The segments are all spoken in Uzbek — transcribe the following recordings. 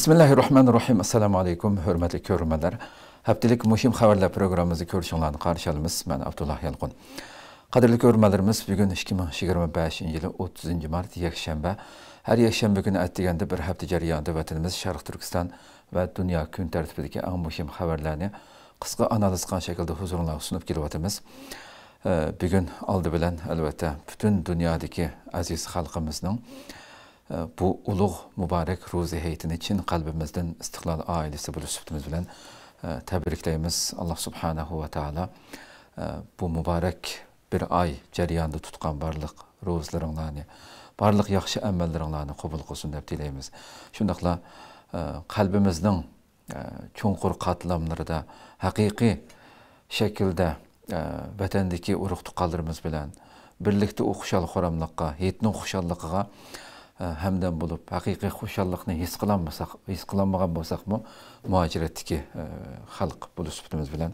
Bismillahirrahmanirrahim. Assalamu alaykum, hörmətli görürmənlər. Həftəlik mühim xəbərlər proqramımızı görüşünüzlə qarşı alırıq. Mən Abdullah Yalqın. Qadirli görürmənlərimiz, bugün 2025-ci ilin 30 mart yekşənbə. Hər yekşənbə günü ətdigəndə bir həftə cərəyanında vətənimiz Şərq Türkistan və dünya gün tərtibindəki ən mühim xəbərlərini qısqa analiz qan şəkildə huzuruna sunub gələtimiz. Bugün aldı bilən əlbəttə bütün dünyadakı əziz xalqımızın bu uluq mübarək ruzi heytini için qalbimizdən İstiqlal ailesi buluşubdumuz bilən təbrikləyimiz. Allah subhanahu wa ta'ala bu mübarək bir ay cərəyanda tutqan barlıq ruzlarınlarını, barlıq yaxşı əməllərinlarını qəbul qılsın deyə diləyimiz. Şundaqla qalbimizдің çonqur qatlamları da həqiqi şəkildə vətəndəki uruq tuqqallarımız bilən birlikdə o xuşal xoramlıqqa, heytinin xuşallıqıga həmdən bulub, həqiqi xoşallıqını his qılanmağan bolsaqmı, mühacirətdəki xalq buluşubdumuz bilən.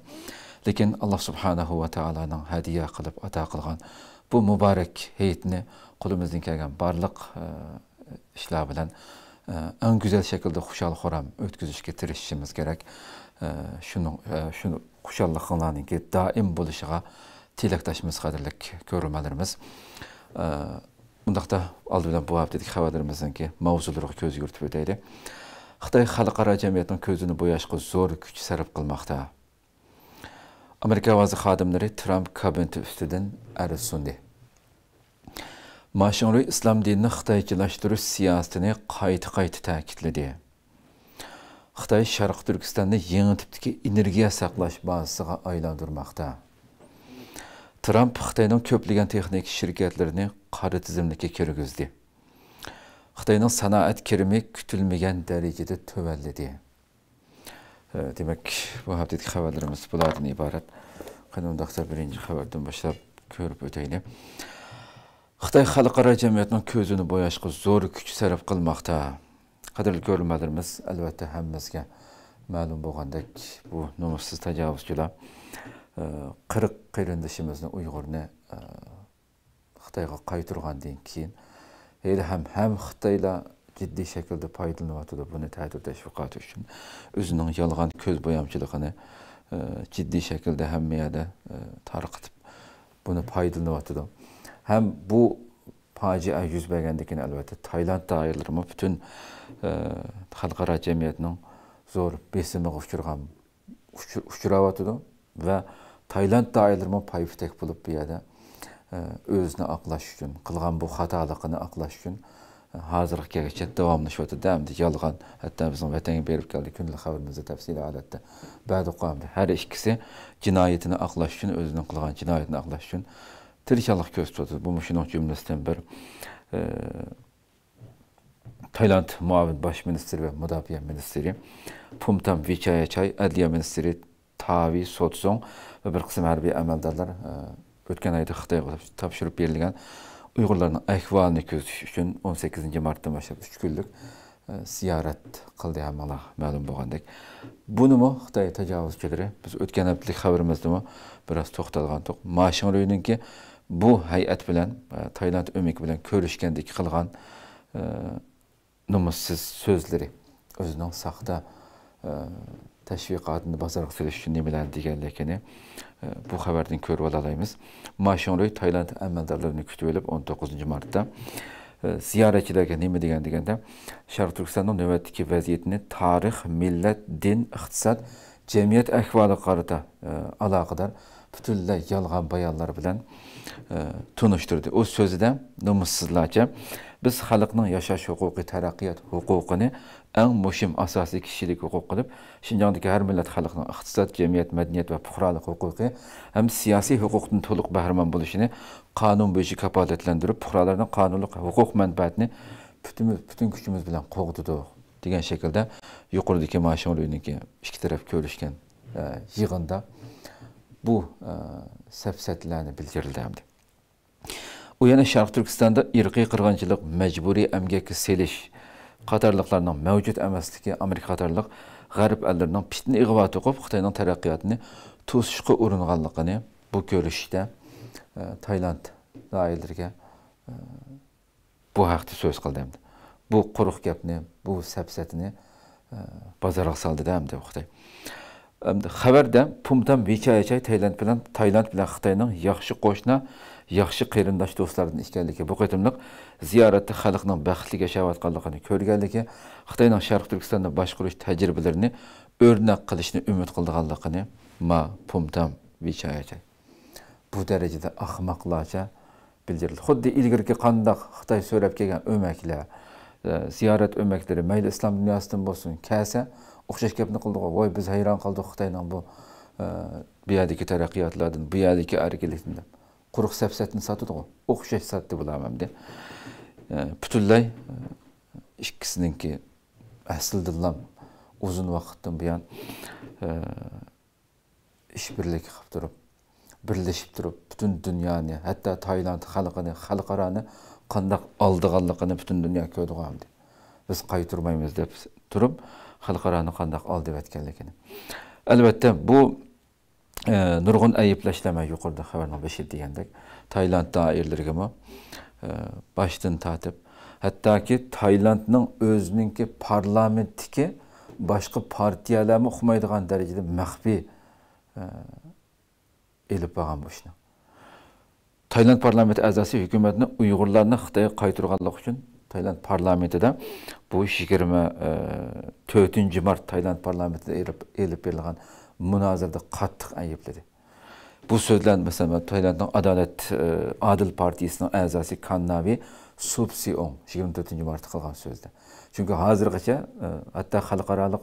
Lakin Allah subhanahu wa ta'ala'nın hədiyyə qılıb, ata qılğan bu mübarək heytini qulumuzdan gələn barlıq işlər bilən ən gözəl şəkildə xoşal xoram ötküzüşə tirişimiz gərək. Şunu xoşallıqlarının ki, daim buluşuğa tiləkdaşımız qadirlik görürmələrimiz. Bundaqda aldı bilən bu həftədik xəbərlərimizin ki, mavzularına göz yürütüb ödəyli. Xitay xalqara cəmiyyətinin közünü boyashqa zor güc sərf qılmaqda. Amerika vazı xadimləri Trump kabineti üstüdən əriz sundi. Maşınlı İslam dinini Xitaycılaşdırış siyasətini qaytı təkidlədi. Xitay Şərq Türkistan'da yeni tipdəki energiya saqlaş bazasına aylandırmaqda. Trump Xitayның köplügən texnik şirkətlərini qara tizimlikə kirgizdi. Xitayның sanaat kirimi kütülməyən dərəcədə tövəllədi. Demək, bu həftədik xəbərlərimiz bunlardan ibarət. Qanundaqda birinci xəbərdən başlap görüb ötəyli. Xitay xalqara cəmiyyətinin közünü boyashqa zor güc sərf qılmaqda. Qadirli görülmələrimiz əlbəttə həmmizgə məlum bolğandək bu numussuz təcavüzçülər 40 qeyrindaşımızın Uyğurunu Xitayğa qaytırğandan keyin həm Xitayla ciddi şəkildə faydalanıbdı bunu təhdid təşviqat üçün özünün yalğan köz boyamçılığını ciddi şəkildə həmmiyədə tarqıtıb bunu faydalanıbdı. Həm bu faciə yüz bəgəndikini əlbəttə Tayland dairələri bütün xalqara cəmiyyətinin zor besimə uçuravatdı və Tayland dairələri payıftək bulub bir yerdə özünü aqlaş üçün, qılğan bu xatalıqını aqlaş üçün hazırlıq gələcək davamlaşıbdı. Dəmdə yalğan, hətta bizim vətənə berib gəldi günlük xəbərimizdə təfsili alətdə. Bədi qamdı. Hər ikisi cinayətini aqlaş üçün, özünün qılğan cinayətini aqlaş üçün tirişalıq göz tutdu. Bu müşünün cümləsindən bir Tayland muavin baş ministri və müdafiə ministri Phumtham Wechayachai, ədliyyə ministri Tavi Sotsong və bir qism hərbi əməldarlar ötən ayda Xitayğa tapşırıb verilən Uyğurların əhvalını gözləş üçün 18 martdan başlap 3 günlük ziyarət qıldı həmala məlum bolğandək. Bunu Xitay təcavüzçüləri biz ötən həftəlik xəbərimizdə biraz toxtalğandıq. Maşınlının ki bu heyət bilən Tayland ömük bilən görüşkəndəki qılğan numussuz sözləri özünün saxta təşviqatını bazarıq sürüş üçün nemələr digərləkini bu xəbərdən görüb alayımız. Maşınlı Tayland əməldarlarını kütüb elib 19 martda ziyarətçilərə nemə deyəndə Şərq Türkistanın növbətdəki vəziyyətini tarix, millət, din, iqtisad, cəmiyyət əhvalı qarıda əlaqədar bütünlə yalğan bayanlar bilən tunuşturdu. O sözü də numussuzlarca biz xalqның yaşaş hüquqi, tərəqqiyat hüququnu ən mühim əsaslı kişilik hüquq qılıb, Şinjandakı hər millət xalqının iqtisad, cəmiyyət, mədəniyyət və puxralıq hüququ həm siyasi hüquqdan toluq bəhrəman buluşunu qanun boyunca kapalətləndirib, puxralarının qanunluq hüquq mənbəətini bütün gücümüz bilən qoğduduq degan şəkildə yuqoridagi Maşınlıyınki iki tərəf görüşkən yığında bu səfsətlərini bildirildi. O yana Şərq Türkistan'da irqi qırğınçılıq, məcburi əmgəki seliş qatarlıqlarının mövcud əməsliki Amerika qatarlıq Qərb əllərinin pitini iğvat oqub, Xitayının tərəqqiyatını tosuşqa urunğanlığını bu görüşdə Tayland dairələrə bu haqda söz qıldı. Bu quruq gəpni, bu səfsətini bozorga soldi hamda Xitoy. Xabarda Pumtam Vichayachay Tayland bilan Xitoyning yaxshi qo'shni, yaxshi qarindosh do'stlardan ekanligi, bu qatimliq ziyoratda xalqning baxtli yashayotganligini ko'rganligi, Xitoyning Sharq Turkistonda boshqarish tajribalarini o'rnak qilishni umid qilganligini ma Pumtam Vichayachay bu darajada ahmoqlarcha bildirildi. Xuddi ilgirki qandaq Xitoy so'rab kelgan o'maklar, ziyorat o'maklari mayli islom dunyosidan bo'lsin, kelsa o'xshash gapni qildi. Voy, biz hayron qoldik Xitoyning bu yerdagi taraqqiyotlardan, bu yerdagi erkinlikdan. Quruq safsatni sotdi. O'xshash sotdi bularmam deb. Butunlay ikkisininki aslidillam uzun vaqtdan buyon ishbirlik qilib turib, birlashib turib, butun dunyoni, hatto Tayland xalqini, xalqarani qandaq oldiganligini butun dunyo ko'rdi. Biz qaytarmaymiz deb turib, xalqarani qandaq oldi etganligini. Albatta bu nurg'un ayblashlar yuqorida xabarning beshi degandek, Tayland doiralariga boshdan tortib, hattoki Taylandning o'zininki parlamentdagi boshqa partiyalarni uqmaydigan darajada maxfiy elib bo'lgan bu ishni. Tayland parlamenti a'zosi hukumatni Uyg'urlarni Xitoyga qaytarganlik uchun Tayland parlamentida bu 24 mart Tayland parlamentida elib berilgan munozarada qattiq aybladi. Bu so'zlar masalan Taylandning Adil partiyasining a'zosi Kannavi Subsiong 24 martda qilgan so'zda. Chunki hozirgacha hatto xalqaro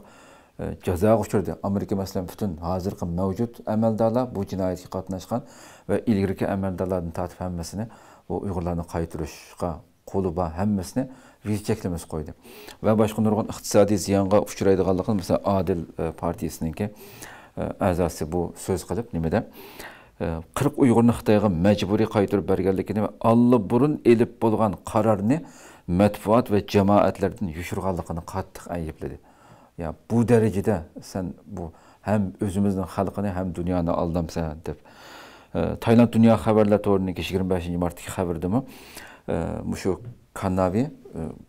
jazoga uchradi. Amerika masalan butun hozirgi mavjud amaldorlar bu jinoyatga qatnashgan va ilgirki amaldorlardan tortib hammasini bu Uyg'urlarni qaytarishga qo'li bor hammasini viz cheklamas qo'ydi. Va boshqa nurg'un iqtisodiy ziyonga uchraydiganligini masalan Adil partiyasiningki a'zosi bu so'z qilib nimada 40 Uyg'urni Xitoyga majburiy qaytarib berganligini va allburun elib bo'lgan qarorni matbuot va jamoatlardan yushirganligini qattiq aybladi. Ya bu darajada sen bu hem özümüzün xalqini hem dünyani aldamsan deb. Tayland Dünya Xabarlar to'rining 25 martdagi xabardimi? Mushu Kannavi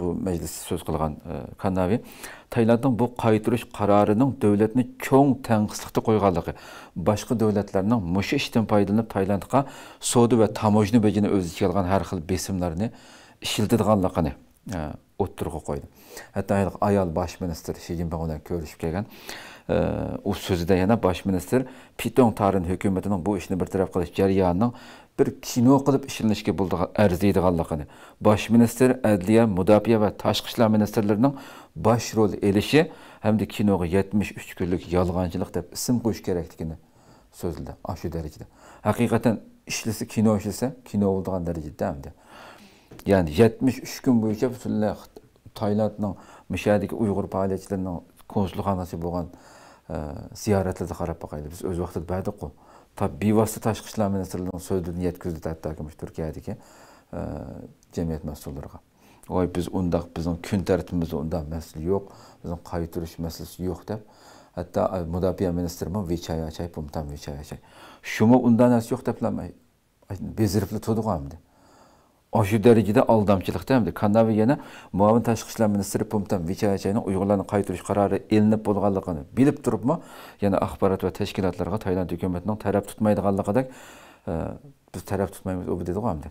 bu meclis söz qilgan Kannavi Taylandning bu qaytirish qarorining davlatni cho'ng tanqislikda qo'yganligi, boshqa davlatlarning mushu ishdan foydalanib Taylandga savdo va tamojni bejini o'z ichiga olgan har xil besimlarni ishiltirganligini o'ttirg'a qo'ydi. Hatto ayol bosh minister Xi Jinping bilan ko'rishib kelgan. U so'zida yana bosh minister Pitong Tarin hukumatining bu ishni bartaraf qilish jarayonining bir kino qilib ishlanishga arziydiganligini, bosh minister, adliya, mudofaa va tashqi ishlar ministrlarining bosh rol elishi hamda kinoga 73 kunlik yolg'onchilik deb ism qo'yish kerakligini so'zladi. Shu darajada. Haqiqatan ishlasa kino ishlasa, kino bo'ladigan darajada hamda. Yani 73 gün boyunca butunlay Taylandning mishadagi Uyg'ur faoliyatchilarining konsulxonasi bo'lgan ziyoratlarga qarab boqaylik. Biz o'z vaqtida berdik-ku. Bevosita tashqi ishlar ministrlarining so'zini yetkazdi hattoki Turkiyadagi jamiyat mas'ullariga. Voy, biz undaq bizning kun tartibimizda undaq masala yo'q, bizning qaytarish masalasi yo'q deb hatto mudofaa ministrimi Vichayachay, Pumtam Vichayachay. Shumi undan nas yo'q deblamay beziribli turganmidi. Shu darajada aldamchilikda hamda Kannavi yana muavin tashqi ishlar ministri Pumtam Vichayachayning Uyg'urlarni qaytarish qarori elinib bo'lganligini bilib turibmi, yana axborot va tashkilotlarga Tayland hukumatining taraf tutmaydiganligida biz taraf tutmaymiz u dedi hamda.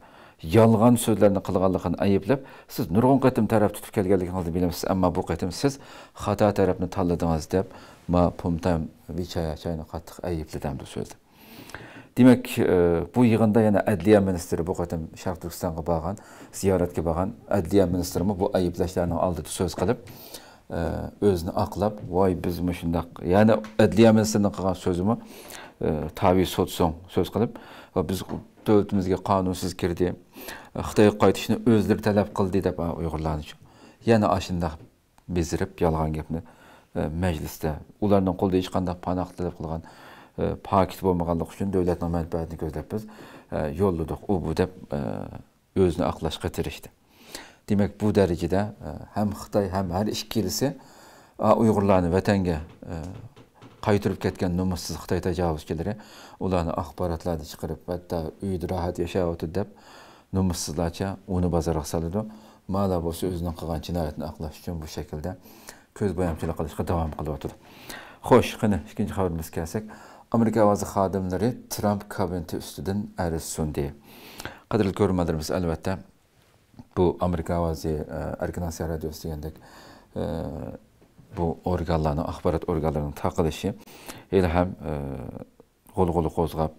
Yolg'on so'zlarni qilganligini ayblab, siz nurg'un qatim taraf tutib kelganligingizni bilamiz, ammo bu qatim siz xato tarafni tanladingiz deb ma Pumtam Vichayachayni qattiq aybladi hamda so'zdi. Demek bu yığında yana Adliya Ministri bu qatim Sharq Turkistonga borgan, ziyoratga borgan Adliya Ministrimi bu ayblashlarni oldida so'z qilib, o'zini aqlab, voy biz shundaq, ya'ni Adliya Ministrining qilgan so'zimi tabiiy so'tsong so'z qilib, va biz davlatimizga qonunsiz kirdi, Xitoyga qaytishni o'zlari talab qildi deb Uyg'urlar uchun. Yana ashundaq bezirib yolg'on gapni majlisda ularning qo'lda hech qanday panoh talab qilgan paket bo'lmaganlik uchun davlatning manfaatini ko'zlab biz yo'lladik. U bu deb o'zini aqlashga tirishdi. Demak, bu darajada ham Xitoy ham har ikkilisi Uyg'urlarni vatanga qaytirib ketgan nomussiz Xitoy tajovuzchilari ularni axborotlarni chiqarib, hatto uyda rohat yashayapti deb nomussizlarcha uni bozorga soladi. Ma'lum bo'lsa o'zining qilgan jinoyatini aqlash uchun bu shaklda ko'z boyamchilik qilishga davom qilyapti. Xo'sh, qani ikkinchi xabarimizga kelsak, Amerika ovozi xodimlari Trump kabineti ustidan ariz sundi. Qadrli ko'ruvchilarimiz, albatta bu Amerika ovozi Erkin Asiya radiosi degandek bu organlarning, axborot organlarining taqilishi hali ham qo'l-qo'li qo'zg'ab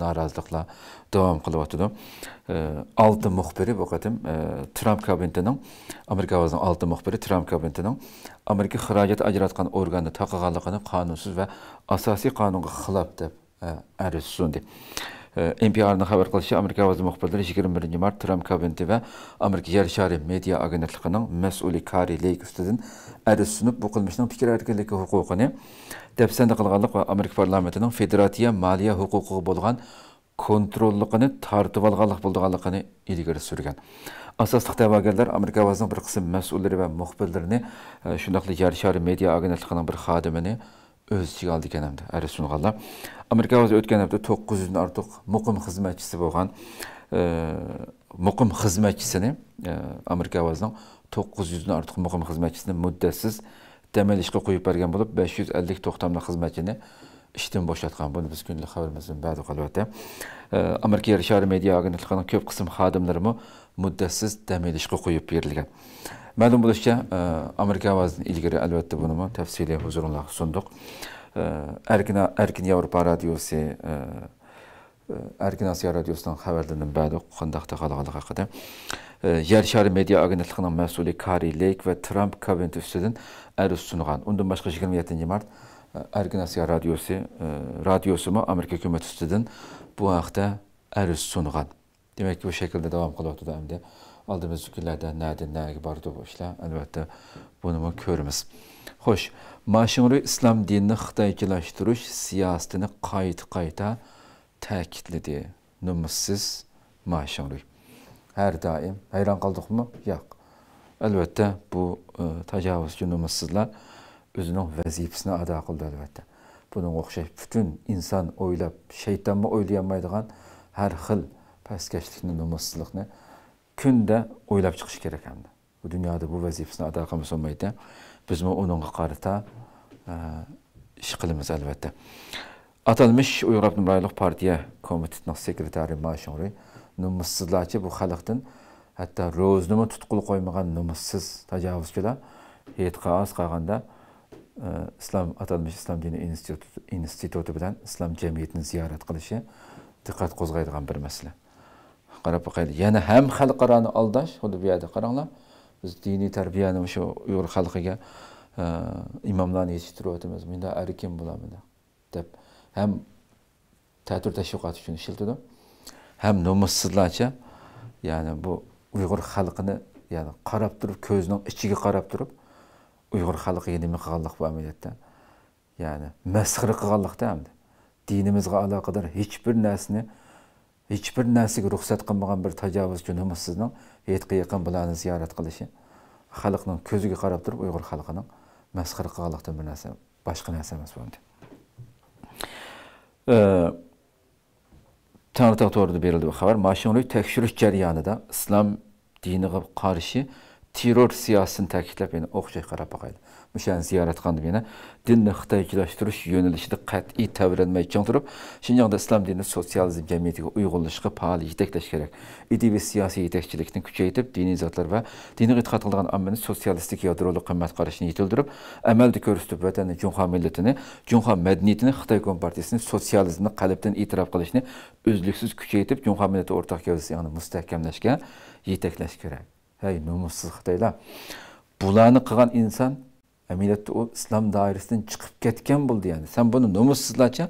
noroziliklar davom qilyapti. Olti muxbiri bu qatim Trump kabinetining, Amerika ovozining olti muxbiri Trump kabinetining Amerika xarajat ajratgan organni taqaganligini qonunsiz va asosiy qonunga xilof deb ariz sundi. NPR'ning xabar qilishicha, Amerika ovozi muxbirlari 21 mart Trump kabineti va Amerika yer shari media agentligining mas'uli Kari Lake ustidan ariz sunib, bu qilmishning fikr erkinligi huquqini dafsanda qilganlik va Amerika parlamentining federatsiya moliya huquqiga bo'lgan kontrolligini tartib olganlik bo'lganligini ilgari surgan. Asosli da'vogarlar Amerika ovozining bir qism mas'ullari va muxbirlarini, shundaqli yer shari media agentligining bir xodimini o'z ichiga oldi ekan hamda ariz sunganlar. Amerika ovozi o'tgan hafta 900 dan ortiq muqim xizmatchisi bo'lgan muqim xizmatchisini, Amerika ovozining 900 dan ortiq muqim xizmatchisini muddatsiz dam olishga qo'yib bergan bo'lib, 550 to'xtamli xizmatchini ishdan bo'shatgan. Buni biz kunlik xabarimizdan ba'zi qilyapti. Amerika yer shari media agentligining ko'p qism xodimlari muddatsiz dam olishga qo'yib berilgan. Ma'lum bo'lishicha, Amerika ovozining ilgari albatta buni tafsiliy huzuringizga sundiq. Erkin Yevropa radiosi, Erkin Asiya radiosining xabarlaridan ba'zi qanday taqalganligi haqida yer shari media agentligining mas'uli Kari Lake va Trump kabineti ustidan ariz sungan. Undan boshqa 27 mart Erkin Asiya radiosi Amerika hukumati ustidan bu haqda ariz sungan. Demak, bu shaklda davom qilyapti hamda aldığımız günlərdə nədir, nəyə bardı bu işlər, əlbəttə bunu görürüz. Xoş, Maşinuri İslam dinini Xitaycılaşdırış siyasətini qayta təkidlədi. Numussiz Maşinuri. Hər daim hayran qaldıqmı? Yox. Əlbəttə bu təcavüzçü numussizlər özünün vəzifəsini ada qıldı əlbəttə. Bunun oxşay bütün insan oylab, şeytanmı oylayamaydıgan hər xil pəskəşlikni, numussizlikni kunda o'ylab chiqish kerak hamda. Bu dunyoda bu vazifasini ado qilmasa olmaydi. Biz uningga qarata ish qilamiz albatta. Atalmish Uyg'ur Abnurayliq partiya komitetining sekretari Mashinuri numussizlarcha bu xalqdan hatto ro'znimi tutqul qo'ymagan numussiz tajovuzchilar e'tiqos qilganda atalmish Islom dini instituti bilan islom jamiyatini ziyorat qilishi diqqat qo'zg'aydigan bir masala. Qarab boqaylik. Yana ham xalqarani aldash, xuddi bu yerda qaranglar. Biz diniy tarbiyani shu Uyg'ur xalqiga imomlarni yetishtiryapmiz. Menda erkin bo'lamidi deb ham ta'tir tashviqot uchun ishlatadi. Ham numussizlarcha, ya'ni bu Uyg'ur xalqini, ya'ni qarab turib, ko'zining ichiga qarab turib, Uyg'ur xalqiga nima qilganlik bu amaliyotda, ya'ni masxira qilganlikda hamda dinimizga aloqador hech bir narsaga ruxsat qilmagan bir tajovuzchi numussizning yetqa yaqin bularni ziyorat qilishi, xalqning ko'ziga qarab turib Uyg'ur xalqining masxara qilganlikdan bir narsa, boshqa narsa emas bu. Tanrıtaq to'g'rida berildi bu xabar. Mashinuri tekshirish jarayonida islom diniga qarshi terror siyosatini ta'kidlab, yana o'xshash qarab boqaydi. Müşan ziyaret qilib yana dinni xitoychilashtirish yo'nalishida qat'iy tavranmay chong turib, Şinjan'da islom dinini sotsializm jamiyatiga uyg'unlashga faol yetaklash kerak. İdari siyosiy yetakchilikni kuchaytirib, diniy zotlar va diniy e'tiqod qilgan ommani sotsialistik yadroli qimmat qarashini yetildirib, amalda ko'rsatib vatanni, Junxo millatini, Junxo madaniyatini, Xitoy Kompartiyasini sotsializmni qalbdan e'tirof qilishni uzluksiz kuchaytirib, Junxo millati o'rtaq gavdasini mustahkamlashga yetaklash kerak. Hey, numussiz Xitoylar. Bularni qilgan inson amaliyotda o islom doirasidan chiqib ketgan bo'ldi yani. Sen bunu numussizlarcha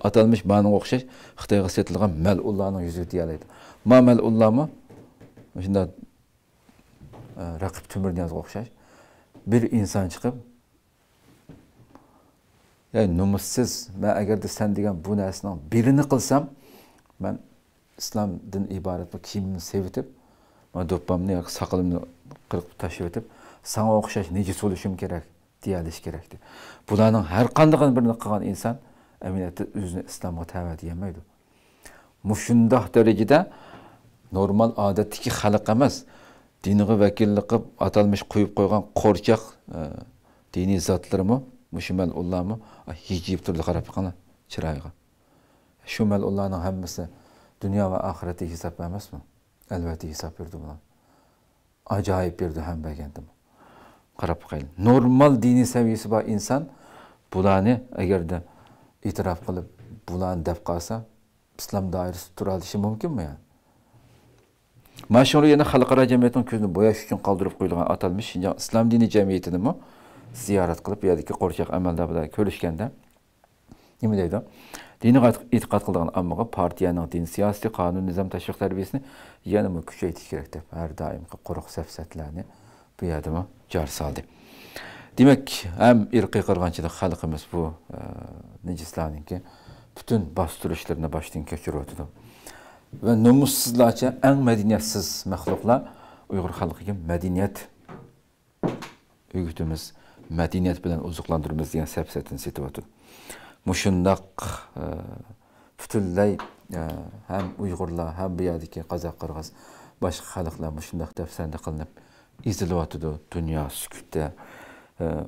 atalmış ma'noga o'xshash Xitoyga setilgan mal'ullarning yuziga deyalaydi. Mal'ullarmi? Shunda raqib Timurniyazga o'xshash bir inson chiqib, yani numussiz, men agarda sen degan bu narsaning birini qilsam, men islomdan iborat bir kiyimni sevitib, men do'ppamni yoki soqolimni qirib tashlab o'tib, sana o'xshash necha bo'lishim kerak deyilish kerakdi. Bularning har qanday birini qilgan inson amaliyotda o'zini islomga tava deyamaydi. Mushundoq darajada normal odatdagi xalq emas, diniga vakillik qilib atalmış qo'yib qo'ygan qo'rchoq Dini zatlarımı, müşümel Allah'ımı hicib türlü qarab qana çırayğa. Şümel Allah'ın hemmesi dünya ve ahireti hesap vermez mi? Elbette hesap verdi buna. Acayip verdi hem beğendim. Qarab qayl. Normal dini seviyesi var insan bularni eğer de itiraf kılıp bularni dep qalsa İslam dairesi turalishi mumkinmi yani? Mana shuni yana xalqaro jamiyatning ko'zini bo'yash uchun qoldirib qo'yilgan atalmish Şinjan islom dini jamiyatini mi ziyorat qilib, bu yerdagi qo'rchoq amaldorlar ko'rishganda nima deydi? Diniy e'tiqod qilgan ammoga partiyaning din siyosiy qonun nizom tashviq tarbiyasini yanada kuchaytirish kerak deb har doim quruq safsatlarni bu yerda jar soldi. Demak, ham irqiy qirg'inchilik xalqimiz bu nejislarninki bütün bastırışlarını baştan keçiriyordu. Ve numussuzlarca en medeniyetsiz məxluqlar Uyghur xalqıga medeniyet öğütümüz, medeniyet bilen uzuqlandırmamız diyen səbsətini setiyordu. Muşundaq bütünley hem Uyghurlar hem bu yerdeki Qazaq, Qırğız, başqa xalqlar muşundaq dəfsəndə qılınıb izliyordu. Dünya sükutda,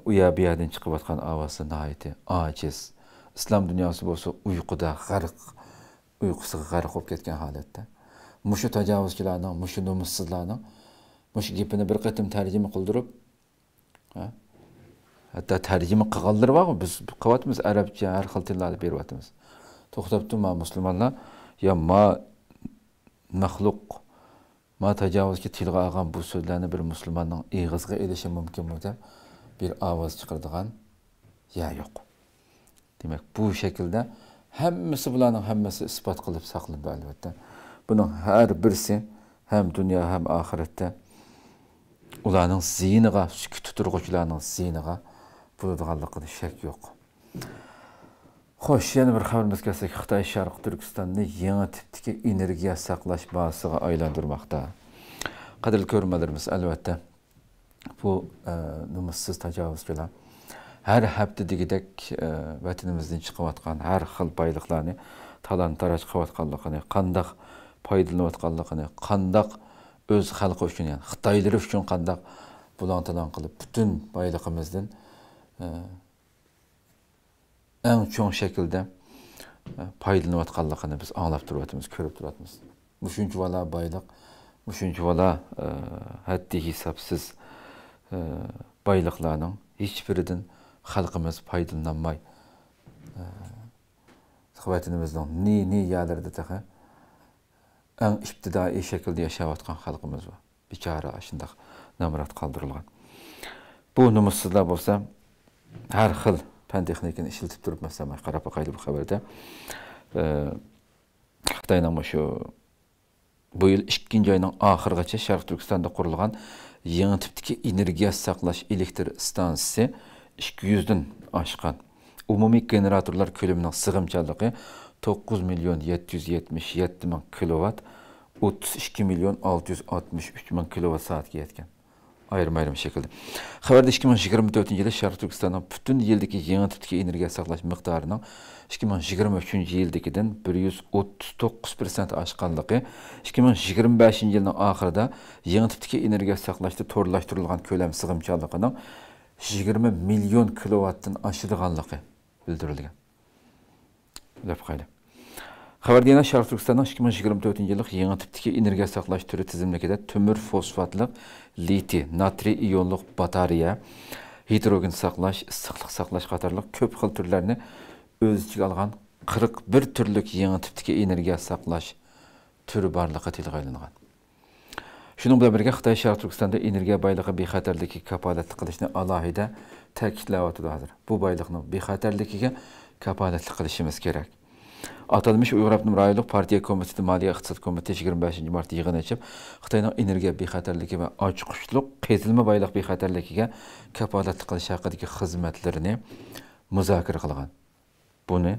uya bir yerden çıkıb atqan avazı nəhayət aciz. İslam dünyası bolsa uyquda g'arq, uyqusiga g'arq bo'lib ketgan holatda. Mushu tajovuzchilarning, mushu numussizlarning mushu gapini bir qatim tarjima qildirib, hatto tarjima qilganlar bor, biz qilyapmiz arabcha, har xil tillarni beryapmiz. To'xtabdi ma musulmonlar, ya ma maxluq, ma tajovuzga tilga olgan bu so'zlarni bir musulmonning ig'izga elishi mumkinmi deb bir ovoz chiqardigan ya yo'q. Demek bu şekilde hemmesi bularning hemmesi ispat qilib saqlanib albatta. Bunun her birisi hem dünya hem ahirette ularning ziyniga, sukut turg'uvchilarning ziyniga bo'ladiganligida shak yo'q. Xo'sh, yana bir xabarimiz kelsak, Xitoy Sharq Turkistonni yangi tipdagi energiya saqlash bazasiga aylantirmoqda. Qadrli ko'rmalarimiz, albatta bu numussiz tajovuzchilar her hafta degidek vatanimizden çıkıvatkan her xil baylıqlarını talan taraj qıvatqanlığını, qandaq paydalanıvatqanlığını, qandaq öz xalqı üçün, yani Xitaylar üçün qandaq bulan-talan qılıp bütün baylıqımızdan en çoğun şekilde paydalanıvatqanlığını biz anlap duruvatımız, körüp duruvatımız. Muşuncu vala baylık, muşuncu vala haddi hesapsız baylıqlarının hiçbirinden xalqimiz paydalanmay vatanimizning ni yerlarda taqa eng ibtidai şekilde yaşayotgan xalqimiz var. Bichara shunday namrat qoldirilgan. Bu numussizlar bo'lsa har xil fan texnikani ishlatib turib, masalan, qarab qo'ydi bu xabarda. Xitoyning shu bu yil 2-oyning oxirigacha Sharq Turkistonda qurilgan yangi tipdagi energiya saqlash elektr stansiyasi 200'den aşkan. Umumi generatorlar ko'lamining sig'imchanligi 9.777.000 kilovat, 32.663.000 kilovat soatga yetgan. Ayrım şekilde. Xabarda 2024 yılı Sharq Turkistonning bütün yildagi yangi tipdagi energiya saqlash miqdorining 2023 yildagidan 139% oshganligi, 2025 yilning oxirida yangi tipdagi energiya saqlashda to'rlashtirilgan ko'lam sig'imchanligining 20 milyon kilovatdan aşırıganlığı bildirilgan. Xabarda yana Sharq Turkistonning 2024 yillik yangi tipdagi energiya saqlash turi tizimligida tömür fosfatlik, litiy, natriy ionlik batareya, hidrogen saqlash, issiqlik saqlash qatorliq ko'p xil turlarni o'z ichiga olgan 41 turlik yangi tipdagi energiya saqlash turi borligi tilga olingan. Şunun bilan birga Xitoy Sharq Turkistonda energiya boyligi bexatarligi kapolatlik qilishni alohida ta'kidlayotdi hozir. Bu boylikning bexatarligiga kapolatlik qilishimiz kerak. Atalmış Uyghur Abnum Rayonluq Partiya Komiteti Maliya İqtisad Komiteti 25 mart yig'ini açıb Xitoyning energiya bexatarligi va ochiqishliq qezilma boyliq bexatarligiga kapolatlik qilish haqidagi xizmatlarini muzokara qilgan. Buni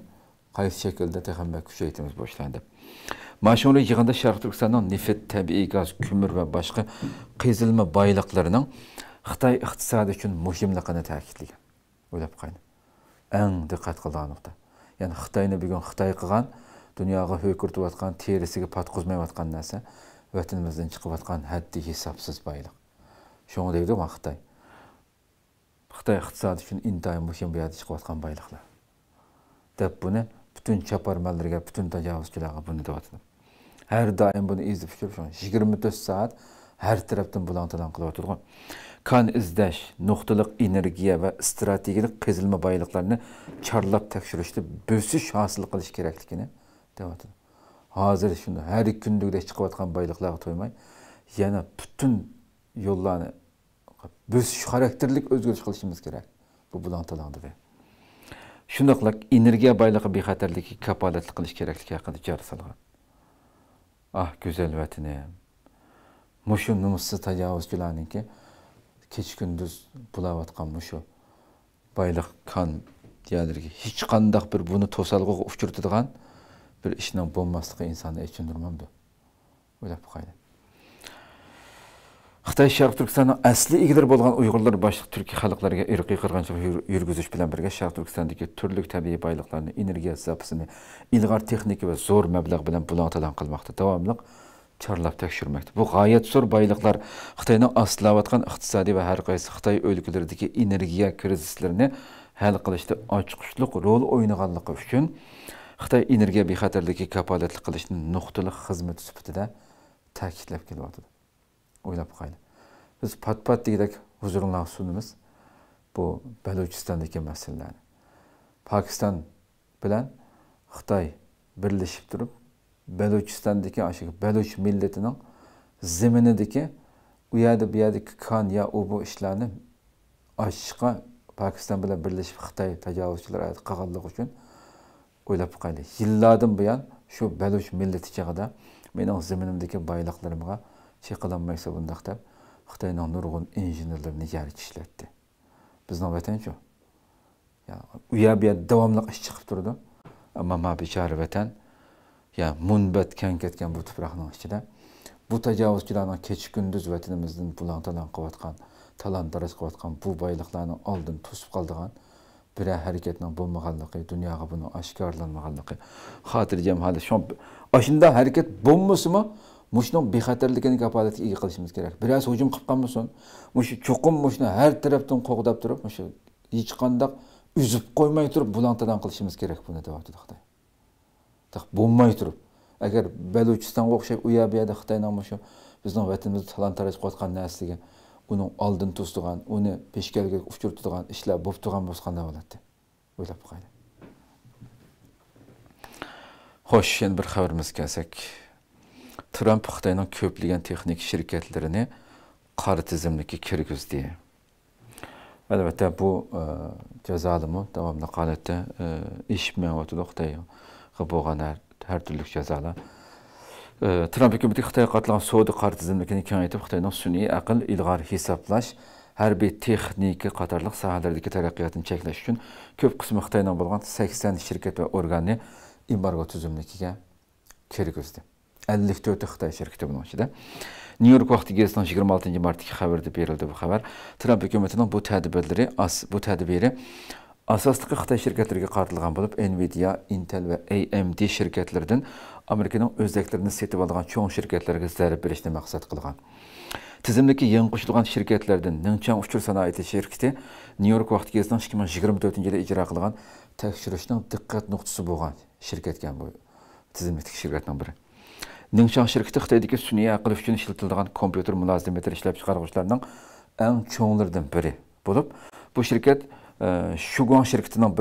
qaysi shaklda texnik kuchaytirib boshlandi. Maşonlu yığında Sharq Turkistonning neft, tabiiy gaz, kömür ve başqa qezilma boyliqlarining Xitoy iqtisodi uchun muhimligini ta'kidlagan. O'ylab qarang. Eng diqqat qilgan nuqta. Yani Xitoyni bugun Xitoy qilgan, dunyoga ho'kirtayotgan, terisiga patqizmayotgan narsa vatanimizdan chiqayotgan haddi hisobsiz boyliq. Shunga deydi Xitoy. Xitoy iqtisodi uchun intayin muhim bir yerda chiqayotgan boyliqlar. Deb buni bütün çaparmalarga, bütün tajovuzchilarga buni deyotdim. Her daim bunu izlab turib, 24 saat her tarafdan bulantadan qilyotgan. Kan izlash, nuqtaliq energiya va strategik qazilma boyliqlarini chorlab tekshirishda bosish hosil qilish kerakligini deyotdim. Hozir shunda har ikki kundagidek chiqayotgan boyliqlarga to'ymay, yana bütün yo'llarni bosish xarakterlik o'zgarish qilishimiz kerak. Bu bulantalarda. Shundaqla energiya boyligi bexatarligi kapolatli qilish kerakligi haqida jar solgan. Ah, güzel vatanim. Mushu numussiz tajovuzchilarningki kech kunduz bulayotgan mushu boyliq kan deyarli hech qandaq bir buni to'salg'iga uchiradigan bir ishning bo'lmasligi insonni tushuntirmamdi. O'ylab qo'ying. Xitoy Sharq Turkistonning asli egilari bo'lgan Uyg'urlar boshliq turkiy xalqlarga irqiy qirg'inchilik yurgizish bilan birga Sharq Turkistondagi turli tabiiy boyliqlarni, energiya zapasini ilg'or texnika va zo'r mablag' bilan bulantadan qilmoqda. Davomli chorlab tekshirmoqda. Bu g'oyat zo'r boyliqlar Xitoyning aslayotgan iqtisodiy va har qaysi Xitoy o'lkalaridagi energiya krizislarini hal qilishda ochiqlik rol o'ynaganligi uchun Xitoy energiya bexatarligi kapolatli qilishni nuqtali xizmat sifatida ta'kidlab kelyapti. O'ylab qo'ying. Biz pat-pat degidek huzuringizga sunamiz bu Balochiston'dagi masalalarni. Pokiston bilan Xitoy birlashib turib, Balochiston'dagi aşık Baloch milletining zaminidagi u yerda bu yerdagi kan ya bu ishlarni ochishga Pokiston bilan birlashib Xitoy tajovuzchilari qilganligi uchun o'ylab qo'ying. Yillardan buyon shu Baloch milleti chaqida mening zaminimdagi boyliqlarimga çekilanmaysa bundaq deb Xitoyning nurg'un injenerlarini jarchi ishlatdi. Bizning vatan shu. Ya u yerda davomli ish chiqib turdi. Ammo ma bechora vatan ya munbat kan ketgan bu tuproqning ichida bu tajovuzchilarning kech kunduz vatanimizdan bulantadan qilayotgan, talon-taroj qilayotgan bu boyliqlarning oldin to'sib qoldigan bir harakatning bo'lmaganligi, dunyoga buni oshkorlanmaganligi, xotirjam holda shunda harakat bo'lmasimi? Muşning bexatarligini kapolatga ega qilishimiz kerak. Biroz hujum qilib qolmasin. Mushu cho'qim mushni har tarafdan qo'g'dab turib, mushu hech qanday uzib qo'ymay turib bulantadan qilishimiz kerak buni deyapti Xitoy. Taq bo'lmay turib, agar Balochistonga o'xshab u yerda Xitoyning mushu bizning vatanimizni talon-taroj qilayotgan narsaga uning oldin to'sdigan, uni peshkalga uchirtirgan ishlar bo'lib turgan bo'lsa qanday bo'ladi? O'ylab qo'ying. Xo'sh, yana bir xabarimiz kelsak, Trump Xitoyning ko'plagan texnik shirkatlarini qora tizimlikka kirgizdi. Albatta bu jazolimi davomli holatda ish ma'noda Xitoyga bo'lgan har turli jazolar. Trump hukumati Xitoyga qatlagan savdo qora tizimligini kengaytirib, Xitoyning sun'iy aql ilg'or hisoblash, harbiy texnika qatorliq sohalardagi taraqqiyotini cheklash uchun ko'p qismi Xitoyning bo'lgan 80 shirkat va organni embargo tizimligiga kirgizdi. 54 Xitoy şirketi bunun içinde. New York vaqti gazetinin 26 martdagi xabarda berildi bu xabar. Trump hukumatining bu tadbiri asosli Xitoy shirkatlariga qaratilgan bo'lib, Nvidia, Intel va AMD shirkatlaridan Amerikaning o'zlaklarini setib olgan cho'ng shirkatlarga zarb berishni maqsad qilgan. Tizimdagi yangi qo'shilgan shirkatlardan Ningchang uchur sanoat shirkati New York vaqti gazetining 2024-yilda ijro qilgan tekshirishning diqqat nuqtasi bo'lgan shirkatgan bu tizimdagi shirkatning biri. Ningchang shirkati Xitoydagi sun'iy aql uchun ishlatiladigan kompyuter mulozimatlar ishlab chiqaruvchilarning eng cho'nglaridan biri bo'lib, bu shirkat Shuguang shirkatining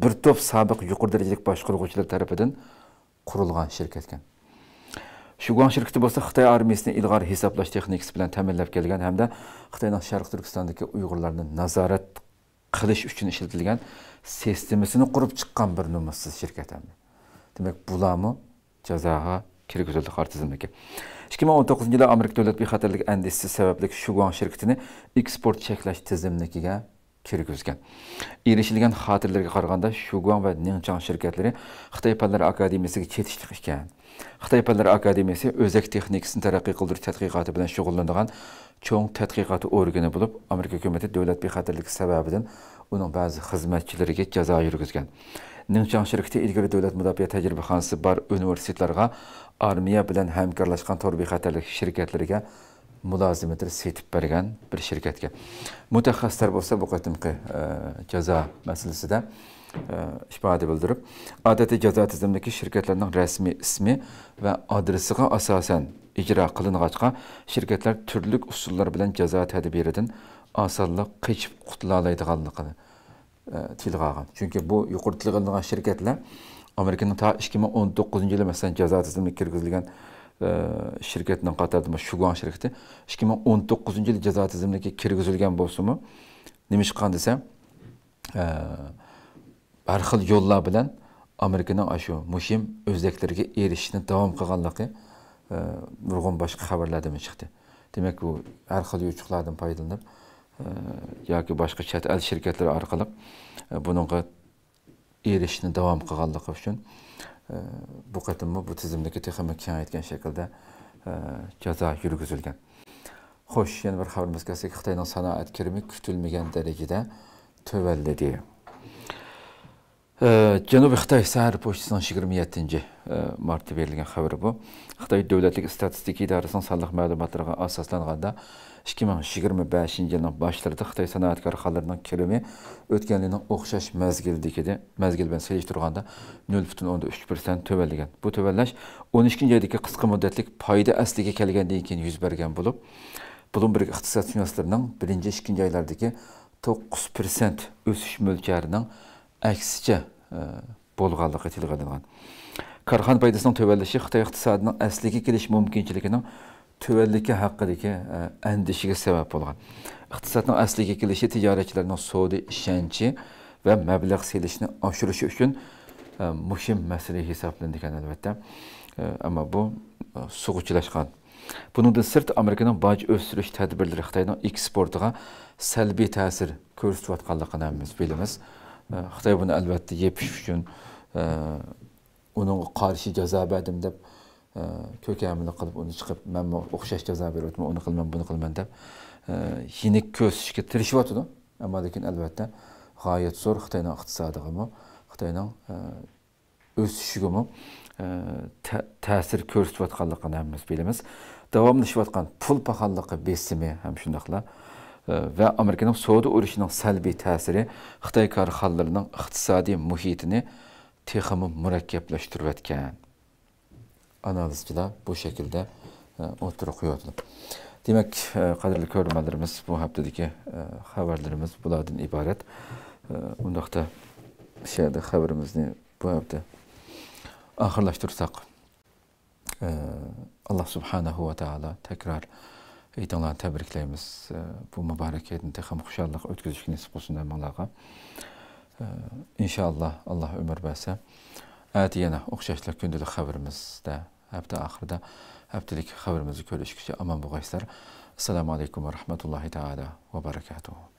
bir to'p sobiq yuqori darajali boshqaruvchilar tomonidan qurilgan shirkatgan. Shuguang shirkati bo'lsa Xitoy armiyasini ilg'or hisoblash texnikasi bilan ta'minlab kelgan hamda Xitoyning Sharq Turkistondagi Uyg'urlarni nazorat qilish uchun ishlatilgan sistemasini qurib chiqqan bir numussiz shirkat hamda. Demak, bularmi jazoga kirgizildi qora tizimga. 2019-yilda Amerika davlat bexatarlik andisi sababli Shuguang shirkatini eksport cheklash tizimligiga kirgizgan. Erishilgan xotirlarga qaraganda Shuguang va Ningchang shirkatlari Xitoy Fanlar akademiyasiga chetishlik ekan. Xitoy Fanlar akademiyasi o'zak texnikasini taraqqiy qildirish tadqiqoti bilan shug'ullanadigan cho'ng tadqiqot organi bo'lib, Amerika hukumati davlat bexatarligi sababidan uning ba'zi xizmatchilariga jazo yurgizgan. Ningchang shirkati ilgari davlat mudofaa tajribaxonasi bor universitetlarga armiya bilan hamkorlashgan to'g'ri bexatarlik shirkatlariga mulozimatini setib bergan bir shirkatga. Mutaxassislar bo'lsa bu qatimqi jazo masalasida ifoda bildirib, odatiy jazo tizimidagi shirkatlarning rasmiy ismi va adresiga asosan ijro qilingancha shirkatlar turli usullar bilan jazo tadbiridan osonlik qechib qutula oladiganligini tilga olgan. Chunki bu yuqori tilga olingan shirkatlar Amerikaning ta 2019-yili masalan jazo tizimiga kirgizilgan şirketinin qatarında Şugan şirketi 2019-yıl jazo tizimiga kirgizilgan bo'lsa-mu, nima chiqqan desam, har xil yo'llar bilan Amerikaning shu muhim o'zliklariga erishishni davom qilganligi nurg'un boshqa xabarlardan chiqdi. Demak, bu har xil yo'llardan foydalanib yoki boshqa chet el shirkatlari orqali buningga erishishni davom qilganligi uchun bu qatimmi bu tizimdagi texnik kengaytgan shaklda jazo yurgizilgan. Xo'sh, yana bir xabarimiz kelsak, Xitoyning sanoat kirimi kutilmagan darajada tövalladi. Janubiy Xitoy Sahar pochtasining 27-martda berilgan xabari bu. Xitoy davlatlik statistika idorasining sonliq ma'lumotlariga asoslanganda 2025-yilning boshlarida Xitoy sanoat korxonalarining kirimi o'tgan yilning o'xshash mezgil bilan solishtirganda 0,3% tövallagan. Bu tövallash 12-oydagi qisqa muddatlik foyda asliga kelgandan keyin yuz bergan bo'lib, Bloomberg iqtisodshunoslarining 1-2 oylardagi 9% o'sish mo'ljarining aksicha bo'lganligi tilga olingan. Korxona foydasining tövallashi Xitoy iqtisodining asliga kelish mumkinchiligining tövelliki haqidagi andishiga sabab bo'lgan. Iqtisodning asliga kelishi tijoratchilarning savdo ishonchi va mablag' selishni oshirish uchun muhim masala hisoblanadigan albatta. Ammo bu sug'uchilashgan. Buningdan sirt Amerikaning boj o'stirish tadbirlari Xitoyning eksportiga salbiy ta'sir ko'rsatayotganligini biz bilamiz. Xitoy buni albatta yepish uchun uning qarshi jazo berdim deb ko'kamini qilib uni chiqib men o'xshash jazo beryapman, uni qilman, buni qilman deb yinik ko'rsatishga tirishyapti. Ammo lekin albatta g'oyat zo'r Xitoyning iqtisodiga, Xitoyning o'sishiga ta'sir ko'rsatayotganligini biz bilamiz. Davomlashayotgan pul paxalligi besimi ham shundaqla va Amerikaning savdo urushining salbiy ta'siri Xitoy korxonalarining iqtisodiy muhitini texmi murakkablashtirayotgan. Analizchilar bu şekilde o'tirib qo'yadi. Demak, qadrli ko'ruvchilarimiz, bu haftadagi xabarlarimiz bulardan iborat. Undaqda şeyde xabarimizni bu hafta oxirlashtirsak, Allah subhanahu va taala tekrar aytganlarni tabriklaymiz. Bu muborak yilni ham xushallik o'tkazishni nasib qilsin hammalarga. İnşallah Allah ömür verse, yana o'xshashlar kundalik xabarimizda hafta oxirida haftalik xabarimizni ko'rishguncha aman bo'linglar. Assalomu alaykum va rahmatullohi taala va barakatuh.